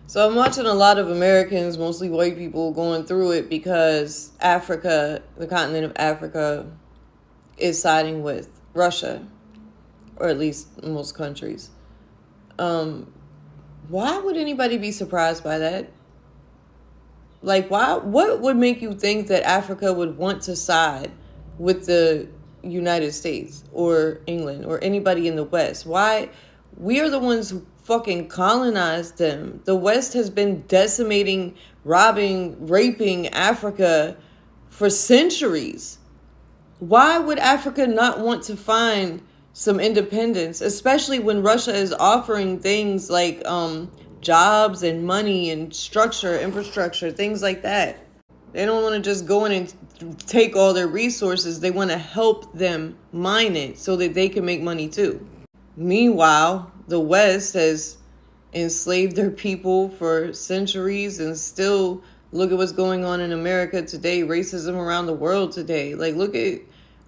So I'm watching a lot of Americans, mostly white people, going through it because Africa, the continent of Africa, is siding with Russia, or at least most countries. Why would anybody be surprised by that? Like, why? What would make you think that Africa would want to side with the United States or England or anybody in the West? Why? We are the ones who fucking colonized them. The West has been decimating, robbing, raping Africa for centuries. Why would Africa not want to find some independence, especially when Russia is offering things like jobs and money and structure, infrastructure, things like that? They don't want to just go in and take all their resources. They want to help them mine it so that they can make money too. Meanwhile, the West has enslaved their people for centuries and still look at what's going on in America today, racism around the world today. Like, look at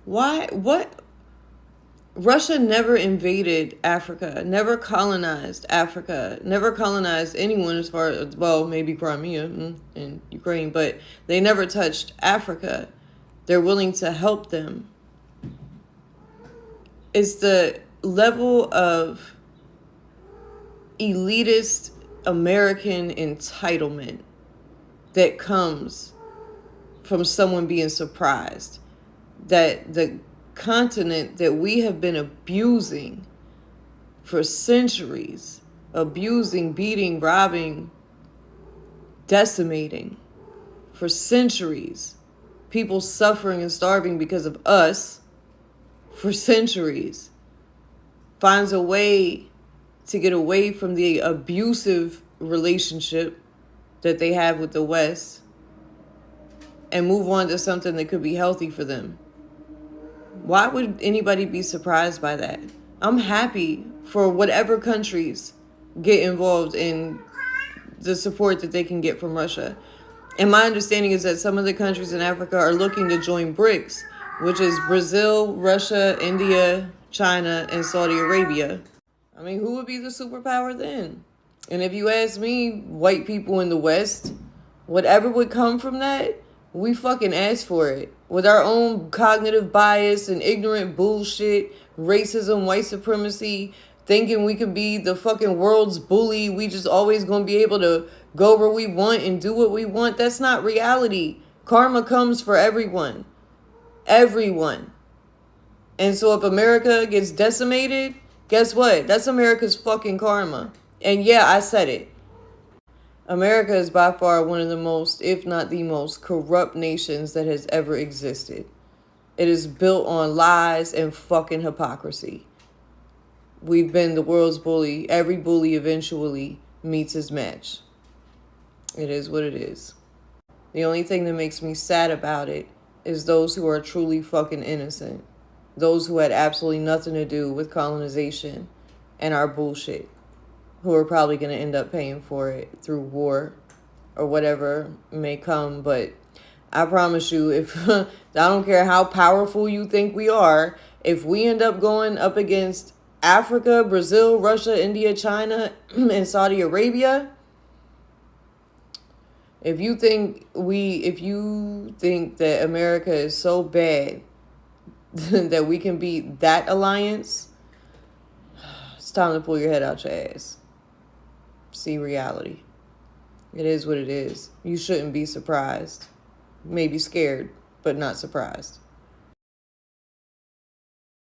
what Russia never invaded Africa, never colonized Africa, never colonized anyone as far as, well, maybe Crimea and Ukraine, but they never touched Africa. They're willing to help them. It's the level of elitist American entitlement that comes from someone being surprised that the continent that we have been abusing for centuries, abusing, beating, robbing, decimating for centuries, people suffering and starving because of us for centuries, finds a way to get away from the abusive relationship that they have with the West and move on to something that could be healthy for them. Why would anybody be surprised by that? I'm happy for whatever countries get involved in the support that they can get from Russia. And my understanding is that some of the countries in Africa are looking to join BRICS, which is Brazil, Russia, India, China, and Saudi Arabia. I mean, who would be the superpower then? And if you ask me, white people in the West, whatever would come from that, we fucking ask for it. With our own cognitive bias and ignorant bullshit, racism, white supremacy, thinking we could be the fucking world's bully, we just always gonna be able to go where we want and do what we want. That's not reality. Karma comes for everyone. Everyone. And so if America gets decimated, guess what? That's America's fucking karma. And yeah, I said it. America is by far one of the most, if not the most, corrupt nations that has ever existed. It is built on lies and fucking hypocrisy. We've been the world's bully. Every bully eventually meets his match. It is what it is. The only thing that makes me sad about it is those who are truly fucking innocent. Those who had absolutely nothing to do with colonization and our bullshit, who are probably going to end up paying for it through war or whatever may come. But I promise you, if I don't care how powerful you think we are, if we end up going up against Africa, Brazil, Russia, India, China, and Saudi Arabia, if you think that America is so bad that we can beat that alliance, it's time to pull your head out your ass. See reality. It is what it is. You shouldn't be surprised. Maybe scared, but not surprised.